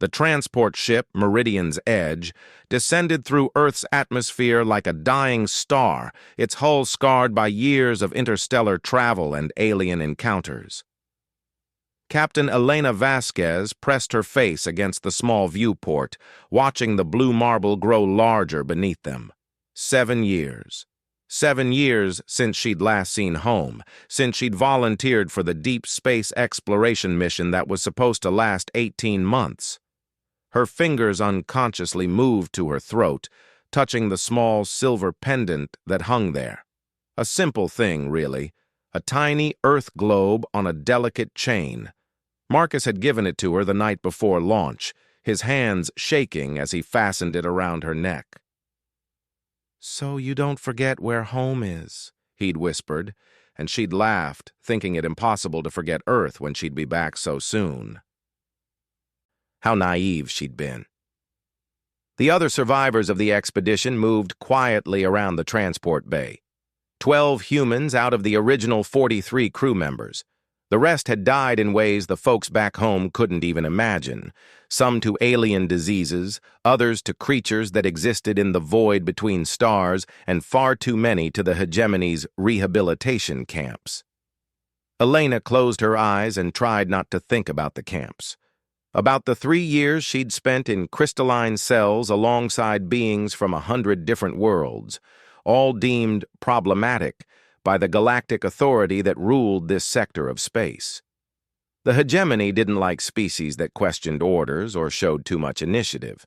The transport ship, Meridian's Edge, descended through Earth's atmosphere like a dying star, its hull scarred by years of interstellar travel and alien encounters. Captain Elena Vasquez pressed her face against the small viewport, watching the blue marble grow larger beneath them. 7 years. 7 years since she'd last seen home, since she'd volunteered for the deep space exploration mission that was supposed to last 18 months. Her fingers unconsciously moved to her throat, touching the small silver pendant that hung there. A simple thing, really. A tiny Earth globe on a delicate chain. Marcus had given it to her the night before launch, his hands shaking as he fastened it around her neck. "So you don't forget where home is," he'd whispered, and she'd laughed, thinking it impossible to forget Earth when she'd be back so soon. How naive she'd been. The other survivors of the expedition moved quietly around the transport bay. 12 humans out of the original 43 crew members. The rest had died in ways the folks back home couldn't even imagine, some to alien diseases, others to creatures that existed in the void between stars, and far too many to the hegemony's rehabilitation camps. Elena closed her eyes and tried not to think about the camps. About the 3 years she'd spent in crystalline cells alongside beings from 100 different worlds, all deemed problematic by the galactic authority that ruled this sector of space. The hegemony didn't like species that questioned orders or showed too much initiative.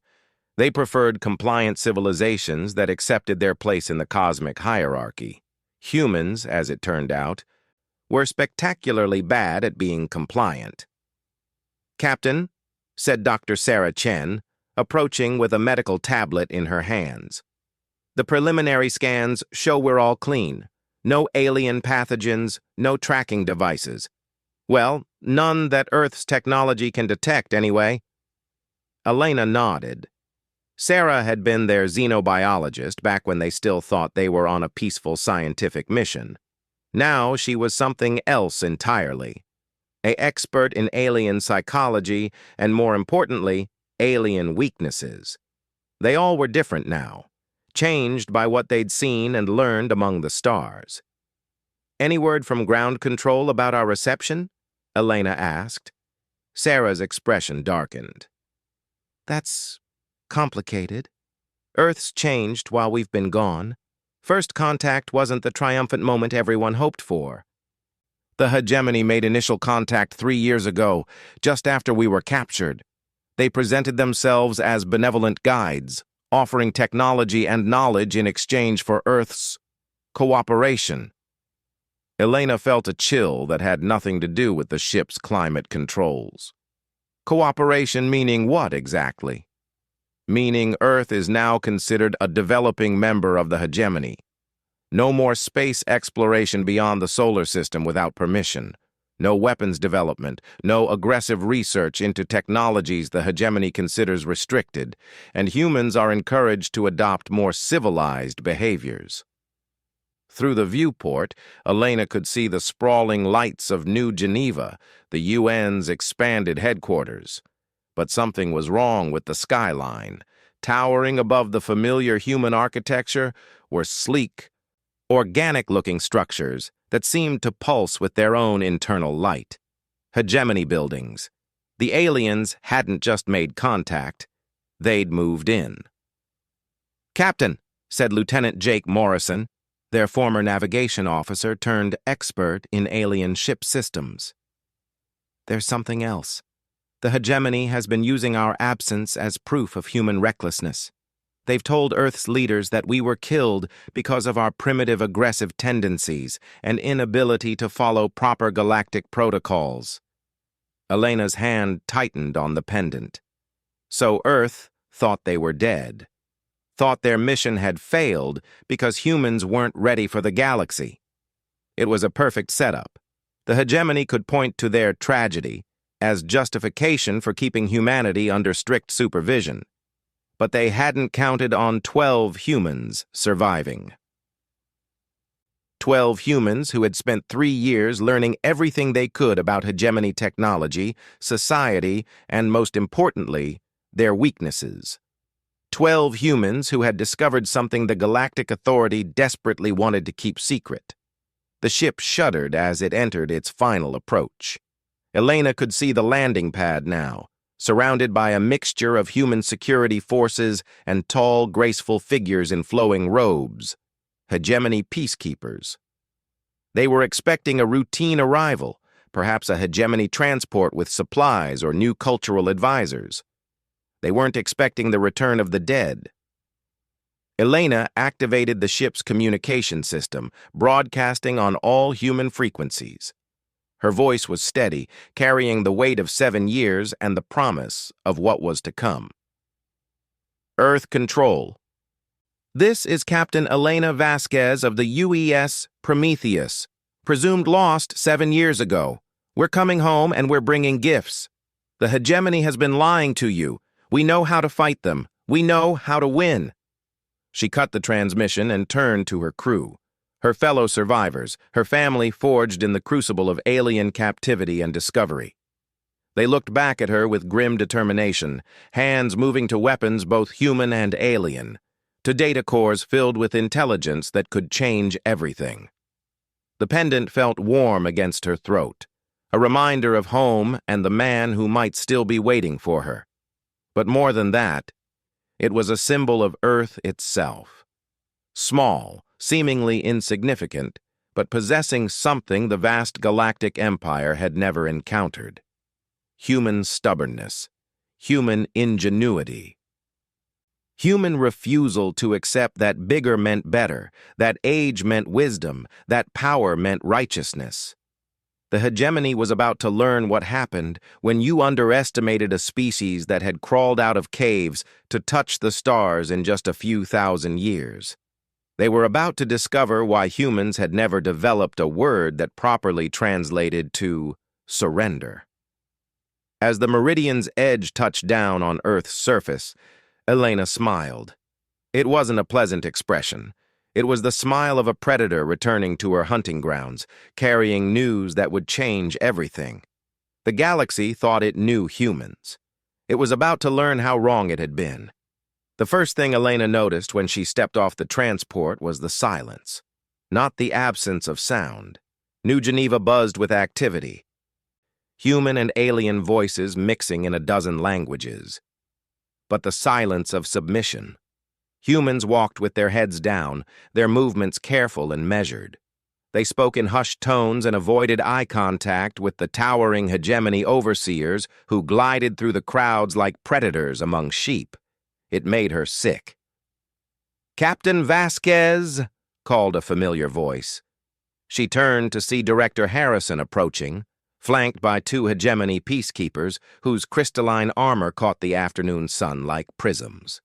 They preferred compliant civilizations that accepted their place in the cosmic hierarchy. Humans, as it turned out, were spectacularly bad at being compliant. "Captain," said Dr. Sarah Chen, approaching with a medical tablet in her hands. "The preliminary scans show we're all clean. No alien pathogens, no tracking devices. Well, none that Earth's technology can detect, anyway." Elena nodded. Sarah had been their xenobiologist back when they still thought they were on a peaceful scientific mission. Now she was something else entirely. An expert in alien psychology and, more importantly, alien weaknesses. They all were different now, changed by what they'd seen and learned among the stars. "Any word from ground control about our reception?" Elena asked. Sarah's expression darkened. "That's complicated. Earth's changed while we've been gone. First contact wasn't the triumphant moment everyone hoped for. The hegemony made initial contact 3 years ago, just after we were captured. They presented themselves as benevolent guides, offering technology and knowledge in exchange for Earth's cooperation." Elena felt a chill that had nothing to do with the ship's climate controls. Cooperation meaning what exactly? Meaning Earth is now considered a developing member of the hegemony. No more space exploration beyond the solar system without permission. No weapons development, no aggressive research into technologies the hegemony considers restricted, and humans are encouraged to adopt more civilized behaviors. Through the viewport, Elena could see the sprawling lights of New Geneva, the UN's expanded headquarters. But something was wrong with the skyline. Towering above the familiar human architecture were sleek, organic-looking structures that seemed to pulse with their own internal light. Hegemony buildings. The aliens hadn't just made contact, they'd moved in. "Captain," said Lieutenant Jake Morrison, their former navigation officer turned expert in alien ship systems. "There's something else. The hegemony has been using our absence as proof of human recklessness. They've told Earth's leaders that we were killed because of our primitive aggressive tendencies and inability to follow proper galactic protocols." Elena's hand tightened on the pendant. So Earth thought they were dead. Thought their mission had failed because humans weren't ready for the galaxy. It was a perfect setup. The hegemony could point to their tragedy as justification for keeping humanity under strict supervision. But they hadn't counted on 12 humans surviving. 12 humans who had spent 3 years learning everything they could about hegemony technology, society, and most importantly, their weaknesses. 12 humans who had discovered something the Galactic Authority desperately wanted to keep secret. The ship shuddered as it entered its final approach. Elena could see the landing pad now, surrounded by a mixture of human security forces and tall, graceful figures in flowing robes, hegemony peacekeepers. They were expecting a routine arrival, perhaps a hegemony transport with supplies or new cultural advisors. They weren't expecting the return of the dead. Elena activated the ship's communication system, broadcasting on all human frequencies. Her voice was steady, carrying the weight of 7 years and the promise of what was to come. Earth Control. This is Captain Elena Vasquez of the UES Prometheus, presumed lost 7 years ago. We're coming home and we're bringing gifts. The hegemony has been lying to you. We know how to fight them. We know how to win. She cut the transmission and turned to her crew, her fellow survivors, her family forged in the crucible of alien captivity and discovery. They looked back at her with grim determination, hands moving to weapons both human and alien, to data cores filled with intelligence that could change everything. The pendant felt warm against her throat, a reminder of home and the man who might still be waiting for her. But more than that, it was a symbol of Earth itself. Small, seemingly insignificant, but possessing something the vast galactic empire had never encountered. Human stubbornness, human ingenuity. Human refusal to accept that bigger meant better, that age meant wisdom, that power meant righteousness. The hegemony was about to learn what happened when you underestimated a species that had crawled out of caves to touch the stars in just a few thousand years. They were about to discover why humans had never developed a word that properly translated to surrender. As the Meridian's edge touched down on Earth's surface, Elena smiled. It wasn't a pleasant expression. It was the smile of a predator returning to her hunting grounds, carrying news that would change everything. The galaxy thought it knew humans. It was about to learn how wrong it had been. The first thing Elena noticed when she stepped off the transport was the silence, not the absence of sound. New Geneva buzzed with activity, human and alien voices mixing in a dozen languages. But the silence of submission. Humans walked with their heads down, their movements careful and measured. They spoke in hushed tones and avoided eye contact with the towering hegemony overseers who glided through the crowds like predators among sheep. It made her sick. "Captain Vasquez," called a familiar voice. She turned to see Director Harrison approaching, flanked by 2 hegemony peacekeepers whose crystalline armor caught the afternoon sun like prisms.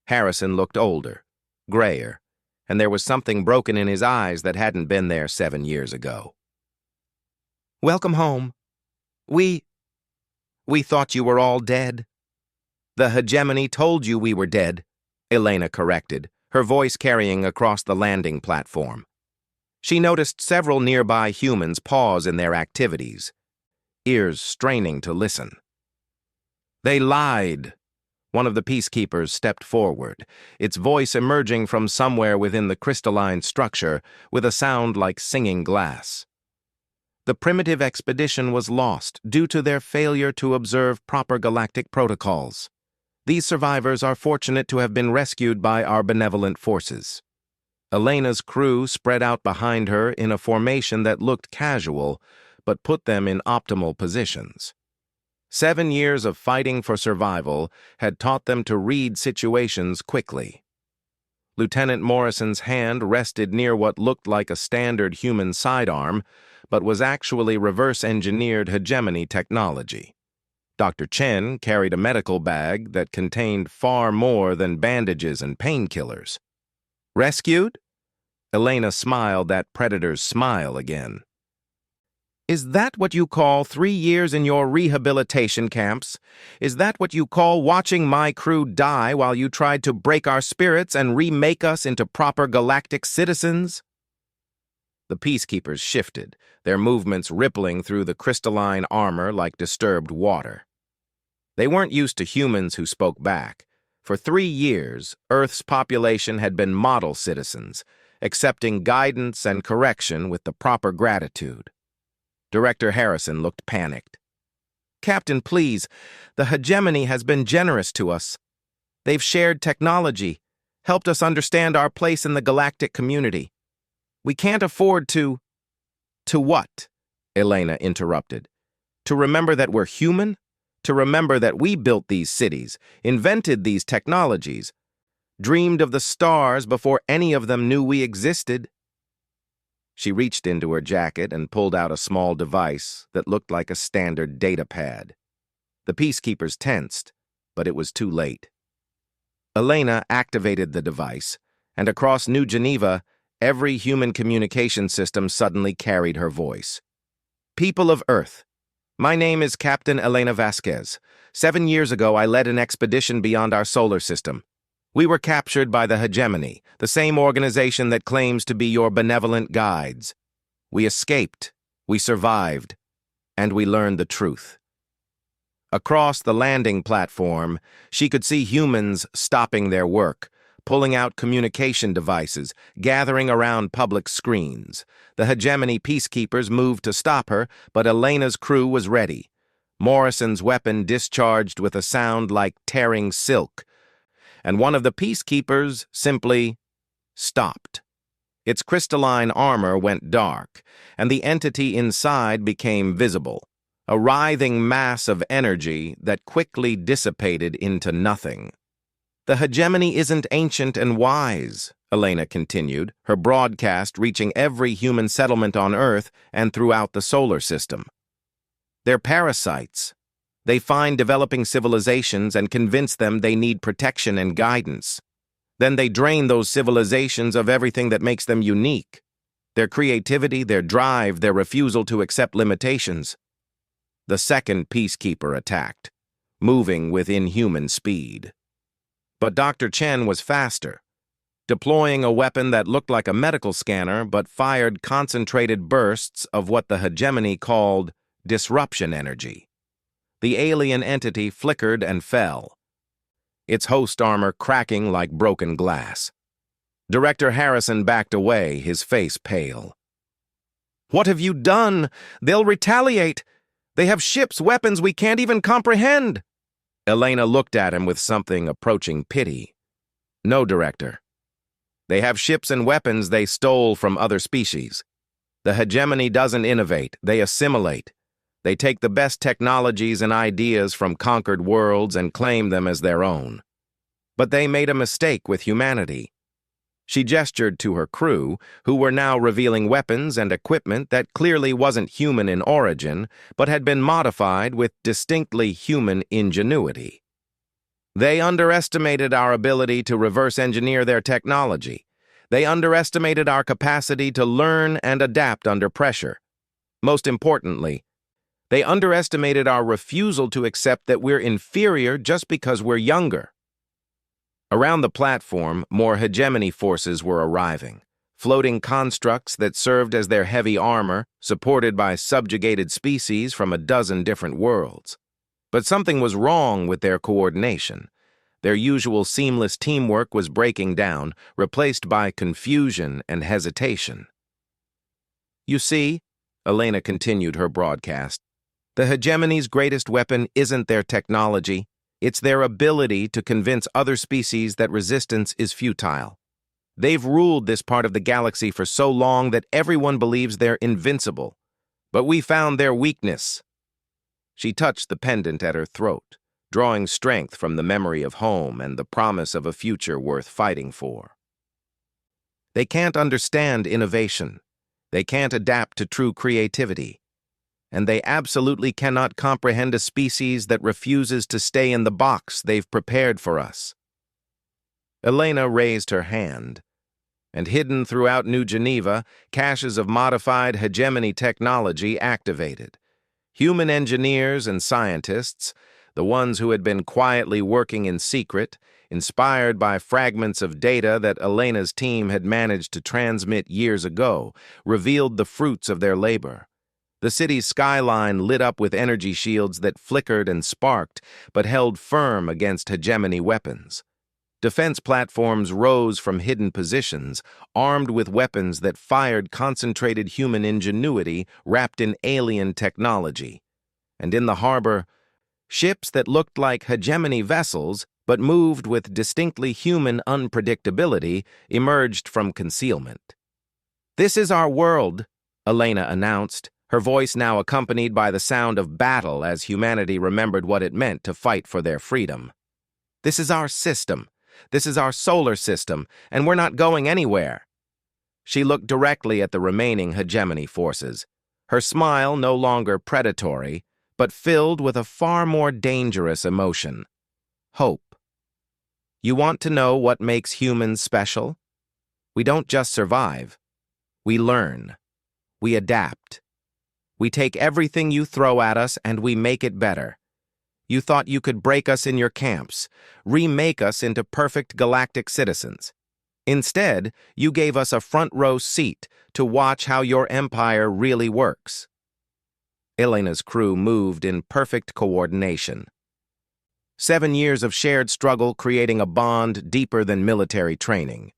Harrison looked older, grayer, and there was something broken in his eyes that hadn't been there 7 years ago. "Welcome home. We thought you were all dead." "The hegemony told you we were dead," Elena corrected, her voice carrying across the landing platform. She noticed several nearby humans pause in their activities, ears straining to listen. "They lied." One of the peacekeepers stepped forward, its voice emerging from somewhere within the crystalline structure with a sound like singing glass. "The primitive expedition was lost due to their failure to observe proper galactic protocols. These survivors are fortunate to have been rescued by our benevolent forces." Elena's crew spread out behind her in a formation that looked casual, but put them in optimal positions. 7 years of fighting for survival had taught them to read situations quickly. Lieutenant Morrison's hand rested near what looked like a standard human sidearm, but was actually reverse-engineered hegemony technology. Dr. Chen carried a medical bag that contained far more than bandages and painkillers. "Rescued?" Elena smiled that predator's smile again. "Is that what you call 3 years in your rehabilitation camps? Is that what you call watching my crew die while you tried to break our spirits and remake us into proper galactic citizens?" The peacekeepers shifted, their movements rippling through the crystalline armor like disturbed water. They weren't used to humans who spoke back. For 3 years, Earth's population had been model citizens, accepting guidance and correction with the proper gratitude. Director Harrison looked panicked. "Captain, please, the hegemony has been generous to us. They've shared technology, helped us understand our place in the galactic community. We can't afford to—" "To what?" Elena interrupted. "To remember that we're human? To remember that we built these cities, invented these technologies, dreamed of the stars before any of them knew we existed?" She reached into her jacket and pulled out a small device that looked like a standard data pad. The peacekeepers tensed, but it was too late. Elena activated the device, and across New Geneva, every human communication system suddenly carried her voice. "People of Earth, my name is Captain Elena Vasquez. 7 years ago, I led an expedition beyond our solar system. We were captured by the hegemony, the same organization that claims to be your benevolent guides. We escaped, we survived, and we learned the truth." Across the landing platform, she could see humans stopping their work, pulling out communication devices, gathering around public screens. The hegemony peacekeepers moved to stop her, but Elena's crew was ready. Morrison's weapon discharged with a sound like tearing silk, and one of the peacekeepers simply stopped. Its crystalline armor went dark, and the entity inside became visible, a writhing mass of energy that quickly dissipated into nothing. "The hegemony isn't ancient and wise," Elena continued, her broadcast reaching every human settlement on Earth and throughout the solar system. "They're parasites. They find developing civilizations and convince them they need protection and guidance. Then they drain those civilizations of everything that makes them unique: their creativity, their drive, their refusal to accept limitations." The second peacekeeper attacked, moving with inhuman speed. But Dr. Chen was faster, deploying a weapon that looked like a medical scanner but fired concentrated bursts of what the hegemony called disruption energy. The alien entity flickered and fell, its host armor cracking like broken glass. Director Harrison backed away, his face pale. "What have you done? They'll retaliate. They have ships, weapons we can't even comprehend." Elena looked at him with something approaching pity. "No, Director. They have ships and weapons they stole from other species. The hegemony doesn't innovate, they assimilate. They take the best technologies and ideas from conquered worlds and claim them as their own. But they made a mistake with humanity." She gestured to her crew, who were now revealing weapons and equipment that clearly wasn't human in origin, but had been modified with distinctly human ingenuity. "They underestimated our ability to reverse engineer their technology. They underestimated our capacity to learn and adapt under pressure. Most importantly, they underestimated our refusal to accept that we're inferior just because we're younger." Around the platform, more hegemony forces were arriving, floating constructs that served as their heavy armor, supported by subjugated species from a dozen different worlds. But something was wrong with their coordination. Their usual seamless teamwork was breaking down, replaced by confusion and hesitation. "You see," Elena continued her broadcast, "the hegemony's greatest weapon isn't their technology. It's their ability to convince other species that resistance is futile. They've ruled this part of the galaxy for so long that everyone believes they're invincible. But we found their weakness." She touched the pendant at her throat, drawing strength from the memory of home and the promise of a future worth fighting for. "They can't understand innovation. They can't adapt to true creativity. And they absolutely cannot comprehend a species that refuses to stay in the box they've prepared for us." Elena raised her hand, and hidden throughout New Geneva, caches of modified hegemony technology activated. Human engineers and scientists, the ones who had been quietly working in secret, inspired by fragments of data that Elena's team had managed to transmit years ago, revealed the fruits of their labor. The city's skyline lit up with energy shields that flickered and sparked, but held firm against hegemony weapons. Defense platforms rose from hidden positions, armed with weapons that fired concentrated human ingenuity wrapped in alien technology. And in the harbor, ships that looked like hegemony vessels but moved with distinctly human unpredictability emerged from concealment. "This is our world," Elena announced, her voice now accompanied by the sound of battle as humanity remembered what it meant to fight for their freedom. "This is our system. This is our solar system, and we're not going anywhere." She looked directly at the remaining hegemony forces, her smile no longer predatory, but filled with a far more dangerous emotion: hope. "You want to know what makes humans special? We don't just survive. We learn. We adapt. We take everything you throw at us and we make it better. You thought you could break us in your camps, remake us into perfect galactic citizens. Instead, you gave us a front-row seat to watch how your empire really works." Elena's crew moved in perfect coordination. 7 years of shared struggle creating a bond deeper than military training.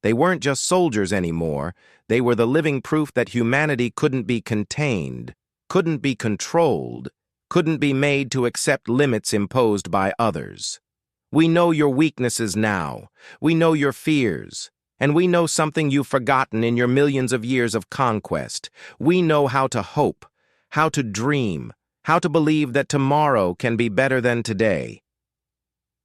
They weren't just soldiers anymore, they were the living proof that humanity couldn't be contained, couldn't be controlled, couldn't be made to accept limits imposed by others. "We know your weaknesses now, we know your fears, and we know something you've forgotten in your millions of years of conquest. We know how to hope, how to dream, how to believe that tomorrow can be better than today."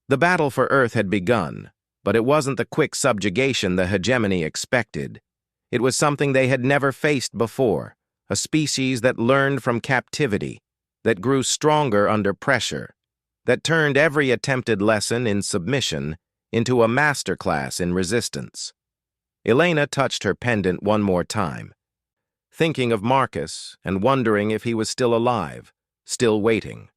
The battle for Earth had begun, but it wasn't the quick subjugation the hegemony expected. It was something they had never faced before, a species that learned from captivity, that grew stronger under pressure, that turned every attempted lesson in submission into a masterclass in resistance. Elena touched her pendant one more time, thinking of Marcus and wondering if he was still alive, still waiting.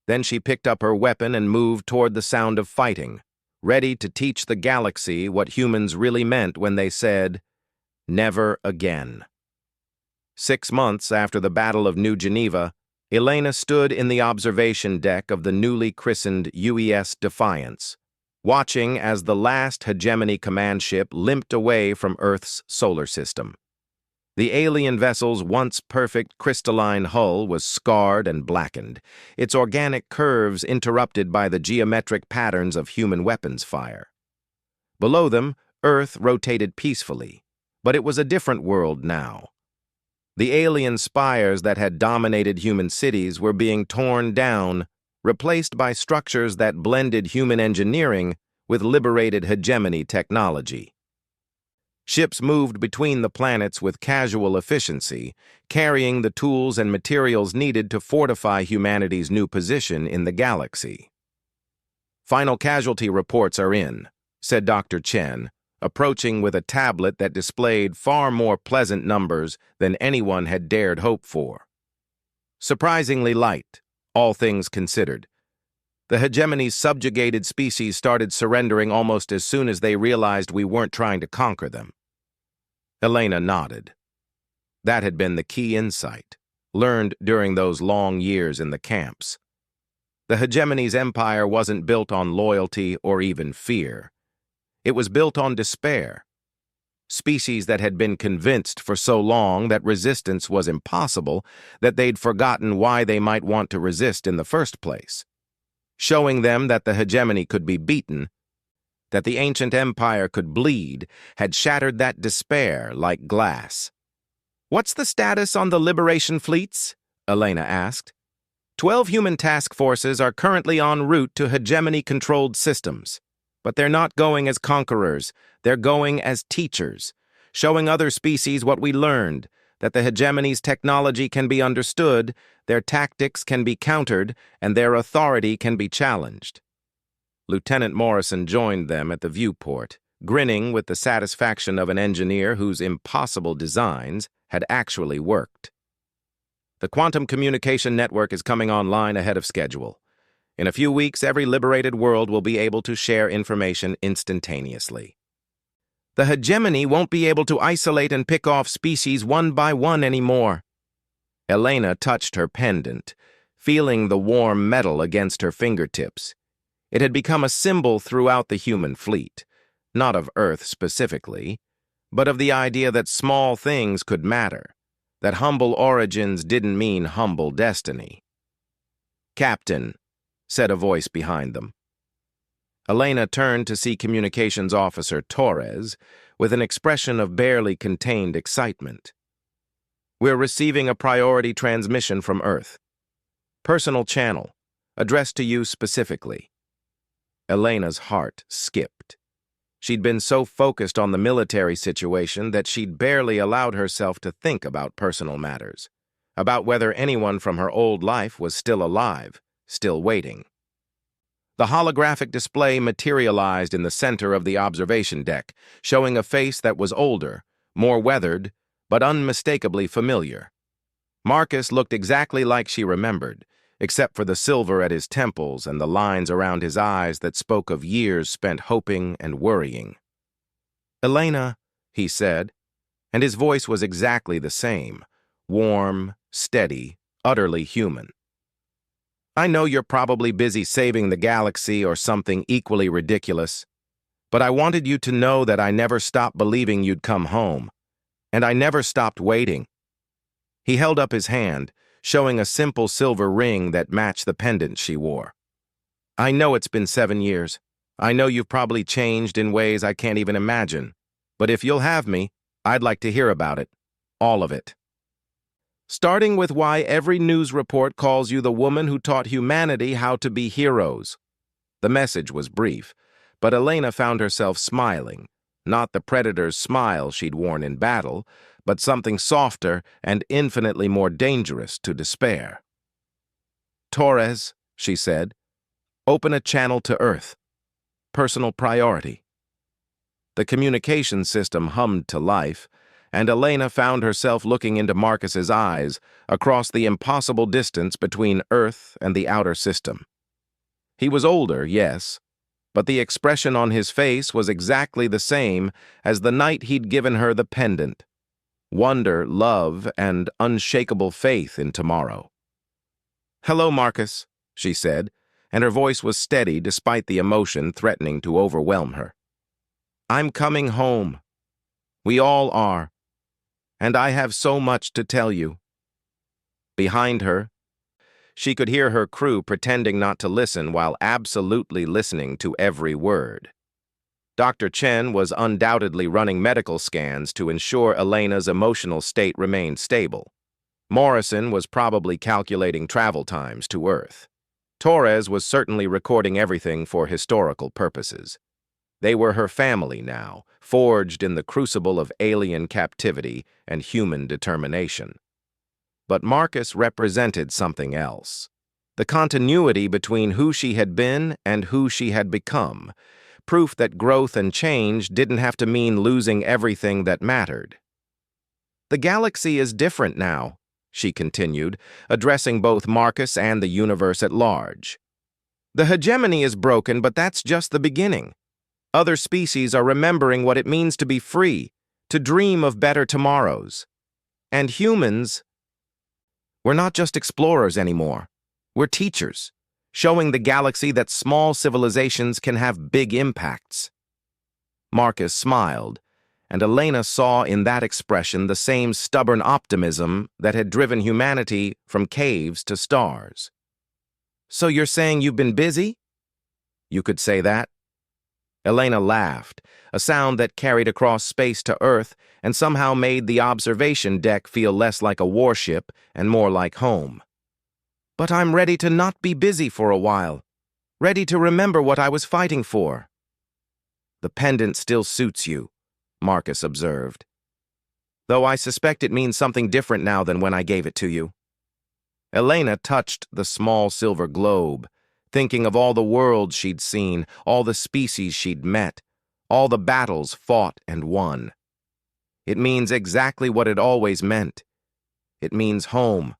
Then she picked up her weapon and moved toward the sound of fighting, ready to teach the galaxy what humans really meant when they said, "Never again." 6 months after the Battle of New Geneva, Elena stood in the observation deck of the newly christened UES Defiance, watching as the last hegemony command ship limped away from Earth's solar system. The alien vessel's once perfect crystalline hull was scarred and blackened, its organic curves interrupted by the geometric patterns of human weapons fire. Below them, Earth rotated peacefully, but it was a different world now. The alien spires that had dominated human cities were being torn down, replaced by structures that blended human engineering with liberated hegemony technology. Ships moved between the planets with casual efficiency, carrying the tools and materials needed to fortify humanity's new position in the galaxy. "Final casualty reports are in," said Dr. Chen, approaching with a tablet that displayed far more pleasant numbers than anyone had dared hope for. "Surprisingly light, all things considered. The hegemony's subjugated species started surrendering almost as soon as they realized we weren't trying to conquer them." Elena nodded. That had been the key insight, learned during those long years in the camps. The hegemony's empire wasn't built on loyalty or even fear. It was built on despair. Species that had been convinced for so long that resistance was impossible that they'd forgotten why they might want to resist in the first place. Showing them that the hegemony could be beaten, that the ancient empire could bleed, had shattered that despair like glass. "What's the status on the liberation fleets?" Elena asked. 12 human task forces are currently en route to hegemony-controlled systems. But they're not going as conquerors, they're going as teachers, showing other species what we learned, that the hegemony's technology can be understood, their tactics can be countered, and their authority can be challenged. Lieutenant Morrison joined them at the viewport, grinning with the satisfaction of an engineer whose impossible designs had actually worked. "The quantum communication network is coming online ahead of schedule. In a few weeks, every liberated world will be able to share information instantaneously. The hegemony won't be able to isolate and pick off species one by one anymore." Elena touched her pendant, feeling the warm metal against her fingertips. It had become a symbol throughout the human fleet, not of Earth specifically, but of the idea that small things could matter, that humble origins didn't mean humble destiny. "Captain," said a voice behind them. Elena turned to see Communications Officer Torres with an expression of barely contained excitement. "We're receiving a priority transmission from Earth. Personal channel, addressed to you specifically." Elena's heart skipped. She'd been so focused on the military situation that she'd barely allowed herself to think about personal matters, about whether anyone from her old life was still alive, still waiting. The holographic display materialized in the center of the observation deck, showing a face that was older, more weathered, but unmistakably familiar. Marcus looked exactly like she remembered, except for the silver at his temples and the lines around his eyes that spoke of years spent hoping and worrying. "Elena," he said, and his voice was exactly the same, warm, steady, utterly human. "I know you're probably busy saving the galaxy or something equally ridiculous, but I wanted you to know that I never stopped believing you'd come home, and I never stopped waiting." He held up his hand, showing a simple silver ring that matched the pendant she wore. "I know it's been 7 years. I know you've probably changed in ways I can't even imagine, but if you'll have me, I'd like to hear about it. All of it. Starting with why every news report calls you the woman who taught humanity how to be heroes." The message was brief, but Elena found herself smiling, not the predator's smile she'd worn in battle, but something softer and infinitely more dangerous to despair. "Torres," she said, "open a channel to Earth. Personal priority." The communication system hummed to life, and Elena found herself looking into Marcus's eyes across the impossible distance between Earth and the outer system. He was older, yes, but the expression on his face was exactly the same as the night he'd given her the pendant. Wonder, love, and unshakable faith in tomorrow. "Hello, Marcus," she said, and her voice was steady despite the emotion threatening to overwhelm her. "I'm coming home. We all are. And I have so much to tell you." Behind her, she could hear her crew pretending not to listen while absolutely listening to every word. Dr. Chen was undoubtedly running medical scans to ensure Elena's emotional state remained stable. Morrison was probably calculating travel times to Earth. Torres was certainly recording everything for historical purposes. They were her family now, forged in the crucible of alien captivity and human determination. But Marcus represented something else. The continuity between who she had been and who she had become, proof that growth and change didn't have to mean losing everything that mattered. "The galaxy is different now," she continued, addressing both Marcus and the universe at large. "The hegemony is broken, but that's just the beginning. Other species are remembering what it means to be free, to dream of better tomorrows. And humans, we're not just explorers anymore. We're teachers, showing the galaxy that small civilizations can have big impacts." Marcus smiled, and Elena saw in that expression the same stubborn optimism that had driven humanity from caves to stars. "So you're saying you've been busy?" "You could say that." Elena laughed, a sound that carried across space to Earth and somehow made the observation deck feel less like a warship and more like home. "But I'm ready to not be busy for a while, ready to remember what I was fighting for." "The pendant still suits you," Marcus observed. "Though I suspect it means something different now than when I gave it to you." Elena touched the small silver globe, thinking of all the worlds she'd seen, all the species she'd met, all the battles fought and won. "It means exactly what it always meant. It means home.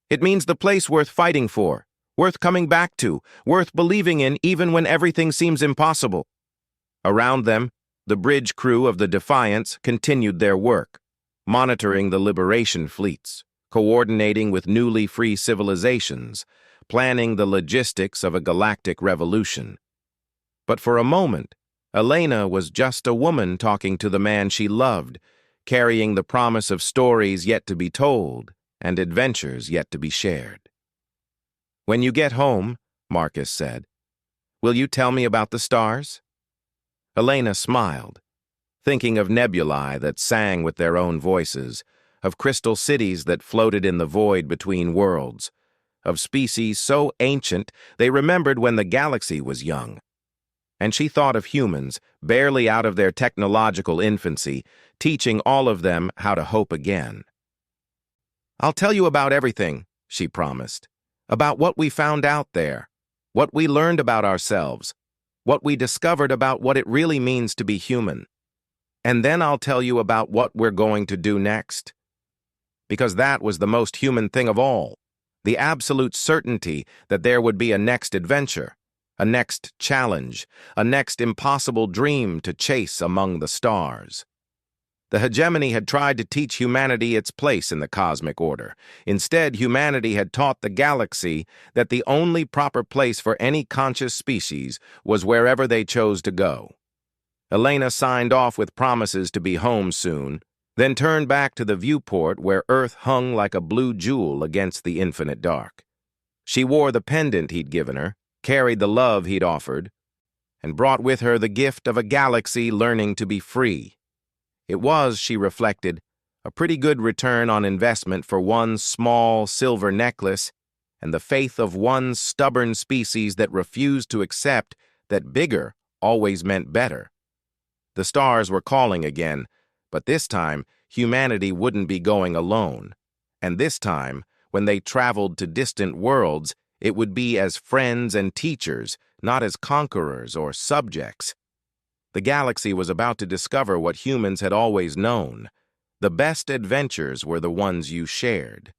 It means the place worth fighting for, worth coming back to, worth believing in even when everything seems impossible." Around them, the bridge crew of the Defiance continued their work, monitoring the liberation fleets, coordinating with newly free civilizations, planning the logistics of a galactic revolution. But for a moment, Elena was just a woman talking to the man she loved, carrying the promise of stories yet to be told and adventures yet to be shared. "When you get home," Marcus said, "will you tell me about the stars?" Elena smiled, thinking of nebulae that sang with their own voices, of crystal cities that floated in the void between worlds, of species so ancient they remembered when the galaxy was young. And she thought of humans, barely out of their technological infancy, teaching all of them how to hope again. "I'll tell you about everything," she promised, "about what we found out there, what we learned about ourselves, what we discovered about what it really means to be human. And then I'll tell you about what we're going to do next." Because that was the most human thing of all, the absolute certainty that there would be a next adventure, a next challenge, a next impossible dream to chase among the stars. The hegemony had tried to teach humanity its place in the cosmic order. Instead, humanity had taught the galaxy that the only proper place for any conscious species was wherever they chose to go. Elena signed off with promises to be home soon, then turned back to the viewport where Earth hung like a blue jewel against the infinite dark. She wore the pendant he'd given her, carried the love he'd offered, and brought with her the gift of a galaxy learning to be free. It was, she reflected, a pretty good return on investment for one small silver necklace and the faith of one stubborn species that refused to accept that bigger always meant better. The stars were calling again, but this time humanity wouldn't be going alone. And this time, when they traveled to distant worlds, it would be as friends and teachers, not as conquerors or subjects. The galaxy was about to discover what humans had always known. The best adventures were the ones you shared.